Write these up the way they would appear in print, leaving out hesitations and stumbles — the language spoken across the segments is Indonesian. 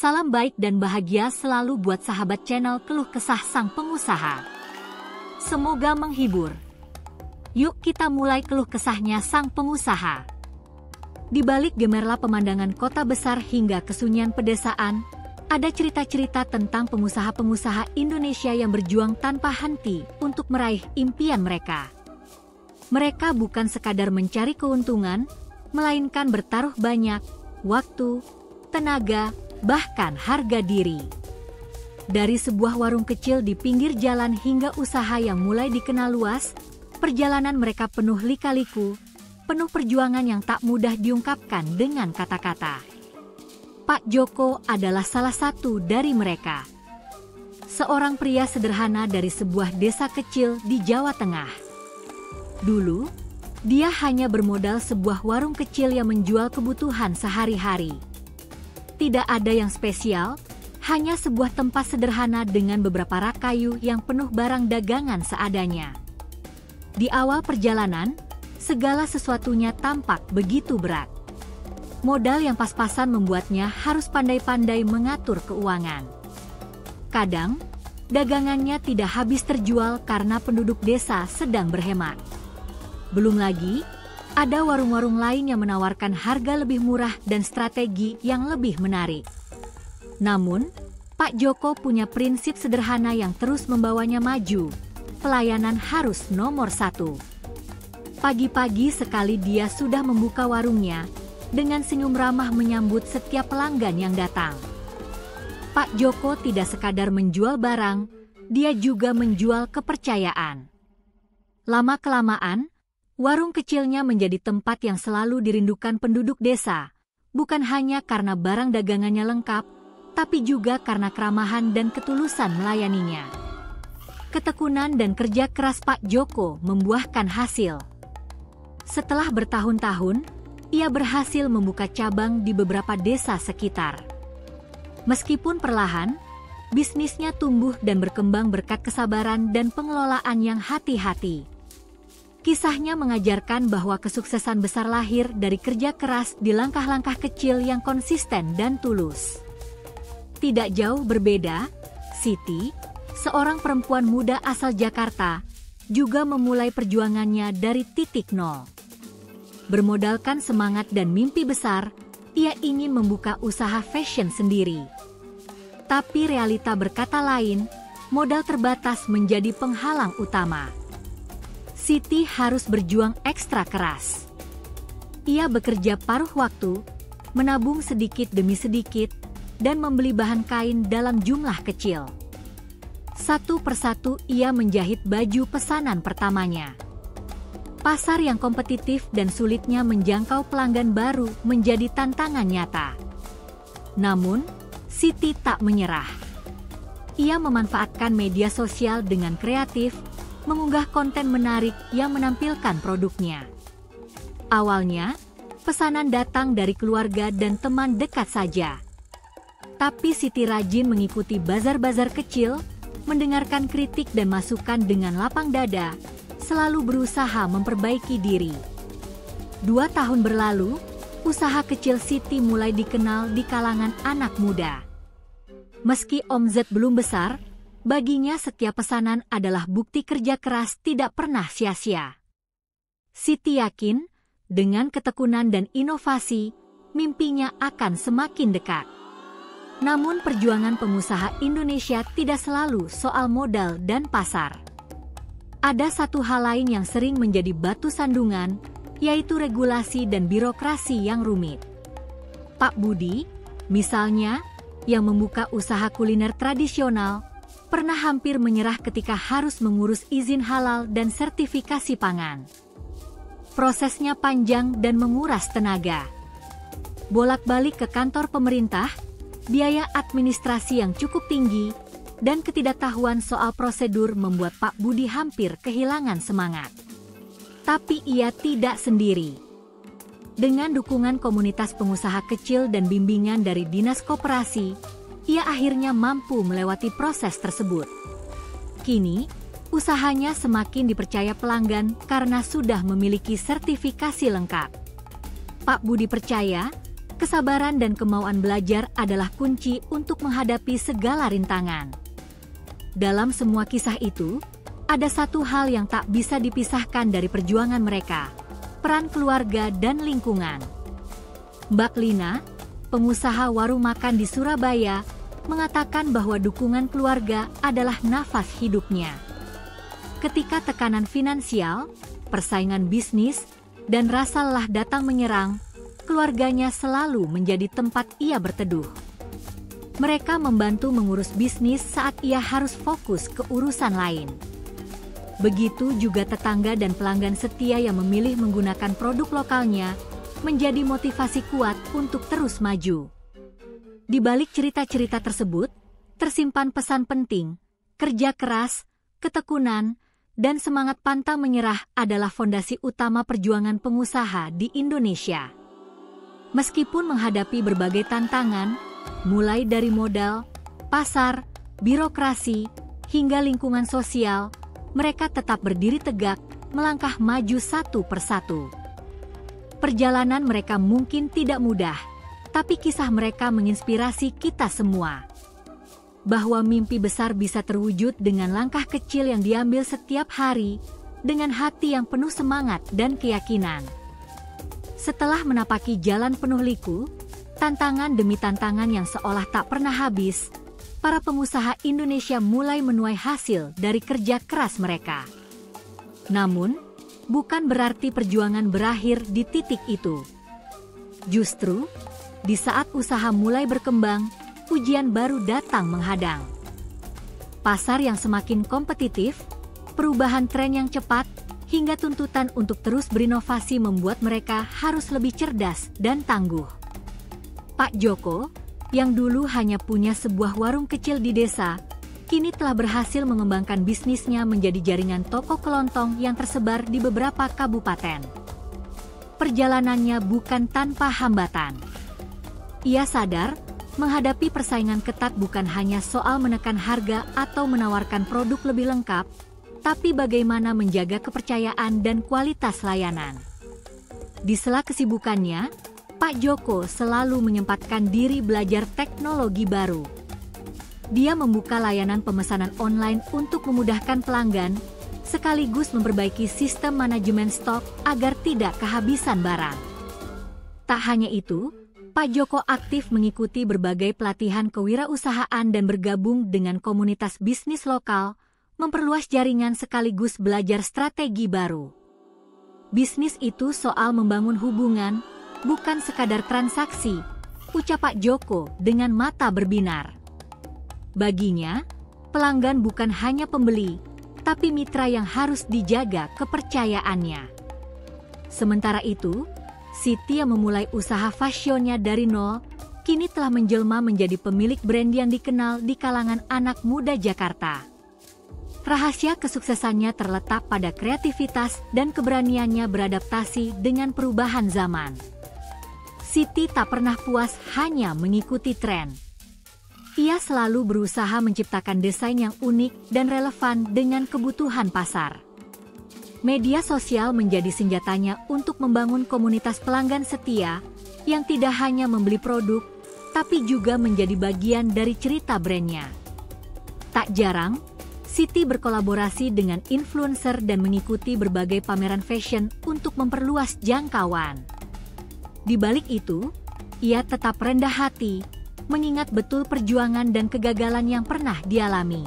Salam baik dan bahagia selalu buat sahabat channel Keluh Kesah Sang Pengusaha. Semoga menghibur. Yuk kita mulai keluh kesahnya sang pengusaha. Di balik gemerlap pemandangan kota besar hingga kesunyian pedesaan, ada cerita-cerita tentang pengusaha-pengusaha Indonesia yang berjuang tanpa henti untuk meraih impian mereka. Mereka bukan sekadar mencari keuntungan, melainkan bertaruh banyak waktu, tenaga, bahkan harga diri. Dari sebuah warung kecil di pinggir jalan hingga usaha yang mulai dikenal luas, perjalanan mereka penuh lika-liku, penuh perjuangan yang tak mudah diungkapkan dengan kata-kata. Pak Joko adalah salah satu dari mereka. Seorang pria sederhana dari sebuah desa kecil di Jawa Tengah. Dulu, dia hanya bermodal sebuah warung kecil yang menjual kebutuhan sehari-hari. Tidak ada yang spesial, hanya sebuah tempat sederhana dengan beberapa rak kayu yang penuh barang dagangan seadanya. Di awal perjalanan, segala sesuatunya tampak begitu berat. Modal yang pas-pasan membuatnya harus pandai-pandai mengatur keuangan. Kadang, dagangannya tidak habis terjual karena penduduk desa sedang berhemat. Belum lagi, ada warung-warung lain yang menawarkan harga lebih murah dan strategi yang lebih menarik. Namun, Pak Joko punya prinsip sederhana yang terus membawanya maju. Pelayanan harus nomor satu. Pagi-pagi sekali dia sudah membuka warungnya, dengan senyum ramah menyambut setiap pelanggan yang datang. Pak Joko tidak sekadar menjual barang, dia juga menjual kepercayaan. Lama-kelamaan, warung kecilnya menjadi tempat yang selalu dirindukan penduduk desa, bukan hanya karena barang dagangannya lengkap, tapi juga karena keramahan dan ketulusan melayaninya. Ketekunan dan kerja keras Pak Joko membuahkan hasil. Setelah bertahun-tahun, ia berhasil membuka cabang di beberapa desa sekitar. Meskipun perlahan, bisnisnya tumbuh dan berkembang berkat kesabaran dan pengelolaan yang hati-hati. Kisahnya mengajarkan bahwa kesuksesan besar lahir dari kerja keras di langkah-langkah kecil yang konsisten dan tulus. Tidak jauh berbeda, Siti, seorang perempuan muda asal Jakarta, juga memulai perjuangannya dari titik nol. Bermodalkan semangat dan mimpi besar, ia ingin membuka usaha fashion sendiri. Tapi realita berkata lain, modal terbatas menjadi penghalang utama. Siti harus berjuang ekstra keras. Ia bekerja paruh waktu, menabung sedikit demi sedikit, dan membeli bahan kain dalam jumlah kecil. Satu persatu ia menjahit baju pesanan pertamanya. Pasar yang kompetitif dan sulitnya menjangkau pelanggan baru menjadi tantangan nyata. Namun, Siti tak menyerah. Ia memanfaatkan media sosial dengan kreatif, mengunggah konten menarik yang menampilkan produknya. Awalnya, pesanan datang dari keluarga dan teman dekat saja. Tapi Siti rajin mengikuti bazar-bazar kecil, mendengarkan kritik dan masukan dengan lapang dada, selalu berusaha memperbaiki diri. 2 tahun berlalu, usaha kecil Siti mulai dikenal di kalangan anak muda. Meski omzet belum besar, baginya setiap pesanan adalah bukti kerja keras tidak pernah sia-sia. Siti yakin, dengan ketekunan dan inovasi, mimpinya akan semakin dekat. Namun perjuangan pengusaha Indonesia tidak selalu soal modal dan pasar. Ada satu hal lain yang sering menjadi batu sandungan, yaitu regulasi dan birokrasi yang rumit. Pak Budi, misalnya, yang membuka usaha kuliner tradisional, pernah hampir menyerah ketika harus mengurus izin halal dan sertifikasi pangan. Prosesnya panjang dan menguras tenaga. Bolak-balik ke kantor pemerintah, biaya administrasi yang cukup tinggi, dan ketidaktahuan soal prosedur membuat Pak Budi hampir kehilangan semangat. Tapi ia tidak sendiri. Dengan dukungan komunitas pengusaha kecil dan bimbingan dari Dinas Koperasi, ia akhirnya mampu melewati proses tersebut. Kini, usahanya semakin dipercaya pelanggan karena sudah memiliki sertifikasi lengkap. Pak Budi percaya, Kesabaran dan kemauan belajar adalah kunci untuk menghadapi segala rintangan. Dalam semua kisah itu, ada satu hal yang tak bisa dipisahkan dari perjuangan mereka, peran keluarga dan lingkungan. Mbak Lina, pengusaha warung makan di Surabaya, mengatakan bahwa dukungan keluarga adalah nafas hidupnya. Ketika tekanan finansial, persaingan bisnis, dan rasa lelah datang menyerang, keluarganya selalu menjadi tempat ia berteduh. Mereka membantu mengurus bisnis saat ia harus fokus ke urusan lain. Begitu juga tetangga dan pelanggan setia yang memilih menggunakan produk lokalnya, menjadi motivasi kuat untuk terus maju. Di balik cerita-cerita tersebut, tersimpan pesan penting, kerja keras, ketekunan, dan semangat pantang menyerah adalah fondasi utama perjuangan pengusaha di Indonesia. Meskipun menghadapi berbagai tantangan, mulai dari modal, pasar, birokrasi, hingga lingkungan sosial, mereka tetap berdiri tegak, melangkah maju satu persatu. Perjalanan mereka mungkin tidak mudah, tapi kisah mereka menginspirasi kita semua. Bahwa mimpi besar bisa terwujud dengan langkah kecil yang diambil setiap hari, dengan hati yang penuh semangat dan keyakinan. Setelah menapaki jalan penuh liku, tantangan demi tantangan yang seolah tak pernah habis, para pengusaha Indonesia mulai menuai hasil dari kerja keras mereka. Namun, bukan berarti perjuangan berakhir di titik itu. Justru, di saat usaha mulai berkembang, ujian baru datang menghadang. Pasar yang semakin kompetitif, perubahan tren yang cepat, hingga tuntutan untuk terus berinovasi membuat mereka harus lebih cerdas dan tangguh. Pak Joko, yang dulu hanya punya sebuah warung kecil di desa, kini telah berhasil mengembangkan bisnisnya menjadi jaringan toko kelontong yang tersebar di beberapa kabupaten. Perjalanannya bukan tanpa hambatan. Ia sadar, menghadapi persaingan ketat bukan hanya soal menekan harga atau menawarkan produk lebih lengkap, tapi bagaimana menjaga kepercayaan dan kualitas layanan. Di sela kesibukannya, Pak Joko selalu menyempatkan diri belajar teknologi baru. Dia membuka layanan pemesanan online untuk memudahkan pelanggan, sekaligus memperbaiki sistem manajemen stok agar tidak kehabisan barang. Tak hanya itu, Pak Joko aktif mengikuti berbagai pelatihan kewirausahaan dan bergabung dengan komunitas bisnis lokal, memperluas jaringan sekaligus belajar strategi baru. Bisnis itu soal membangun hubungan, bukan sekadar transaksi, ucap Pak Joko dengan mata berbinar. Baginya, pelanggan bukan hanya pembeli, tapi mitra yang harus dijaga kepercayaannya. Sementara itu, Siti yang memulai usaha fashionnya dari nol, kini telah menjelma menjadi pemilik brand yang dikenal di kalangan anak muda Jakarta. Rahasia kesuksesannya terletak pada kreativitas dan keberaniannya beradaptasi dengan perubahan zaman. Siti tak pernah puas hanya mengikuti tren. Ia selalu berusaha menciptakan desain yang unik dan relevan dengan kebutuhan pasar. Media sosial menjadi senjatanya untuk membangun komunitas pelanggan setia yang tidak hanya membeli produk, tapi juga menjadi bagian dari cerita brandnya. Tak jarang, Siti berkolaborasi dengan influencer dan mengikuti berbagai pameran fashion untuk memperluas jangkauan. Di balik itu, ia tetap rendah hati, mengingat betul perjuangan dan kegagalan yang pernah dialami.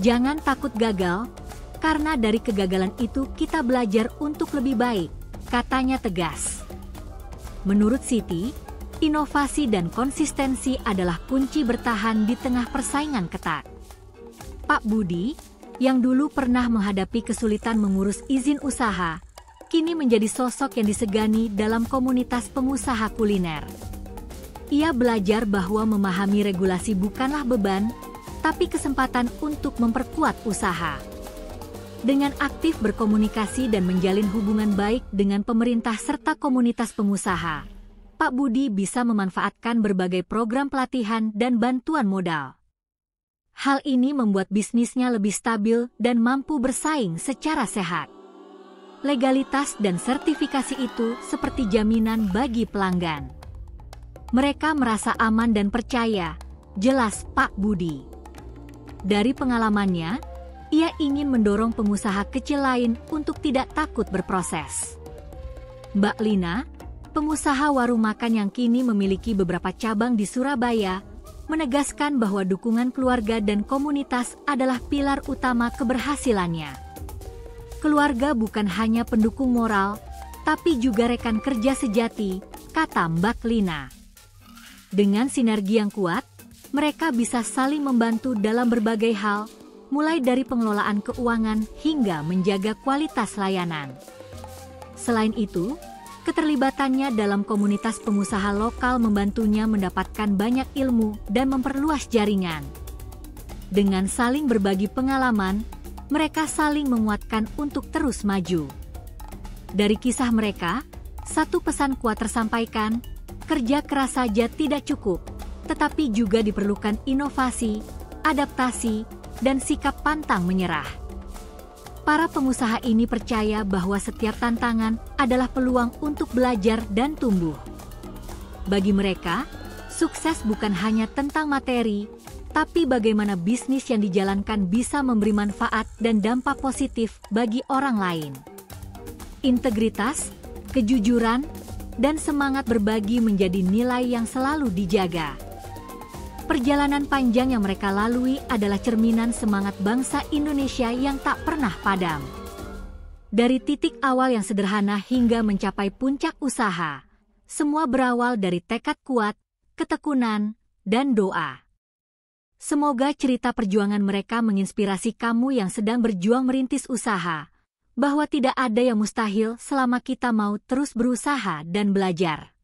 Jangan takut gagal, karena dari kegagalan itu kita belajar untuk lebih baik, katanya tegas. Menurut Siti, inovasi dan konsistensi adalah kunci bertahan di tengah persaingan ketat. Pak Budi, yang dulu pernah menghadapi kesulitan mengurus izin usaha, kini menjadi sosok yang disegani dalam komunitas pengusaha kuliner. Ia belajar bahwa memahami regulasi bukanlah beban, tapi kesempatan untuk memperkuat usaha. Dengan aktif berkomunikasi dan menjalin hubungan baik dengan pemerintah serta komunitas pengusaha, Pak Budi bisa memanfaatkan berbagai program pelatihan dan bantuan modal. Hal ini membuat bisnisnya lebih stabil dan mampu bersaing secara sehat. Legalitas dan sertifikasi itu seperti jaminan bagi pelanggan. Mereka merasa aman dan percaya, jelas Pak Budi. Dari pengalamannya, ia ingin mendorong pengusaha kecil lain untuk tidak takut berproses. Mbak Lina, pengusaha warung makan yang kini memiliki beberapa cabang di Surabaya, menegaskan bahwa dukungan keluarga dan komunitas adalah pilar utama keberhasilannya. Keluarga bukan hanya pendukung moral, tapi juga rekan kerja sejati, kata Mbak Lina. Dengan sinergi yang kuat, mereka bisa saling membantu dalam berbagai hal, mulai dari pengelolaan keuangan hingga menjaga kualitas layanan. Selain itu, keterlibatannya dalam komunitas pengusaha lokal membantunya mendapatkan banyak ilmu dan memperluas jaringan. Dengan saling berbagi pengalaman, mereka saling menguatkan untuk terus maju. Dari kisah mereka, satu pesan kuat tersampaikan, kerja keras saja tidak cukup, tetapi juga diperlukan inovasi, adaptasi, dan sikap pantang menyerah. Para pengusaha ini percaya bahwa setiap tantangan adalah peluang untuk belajar dan tumbuh. Bagi mereka, sukses bukan hanya tentang materi, tapi bagaimana bisnis yang dijalankan bisa memberi manfaat dan dampak positif bagi orang lain. Integritas, kejujuran, dan semangat berbagi menjadi nilai yang selalu dijaga. Perjalanan panjang yang mereka lalui adalah cerminan semangat bangsa Indonesia yang tak pernah padam. Dari titik awal yang sederhana hingga mencapai puncak usaha, semua berawal dari tekad kuat, ketekunan, dan doa. Semoga cerita perjuangan mereka menginspirasi kamu yang sedang berjuang merintis usaha, bahwa tidak ada yang mustahil selama kita mau terus berusaha dan belajar.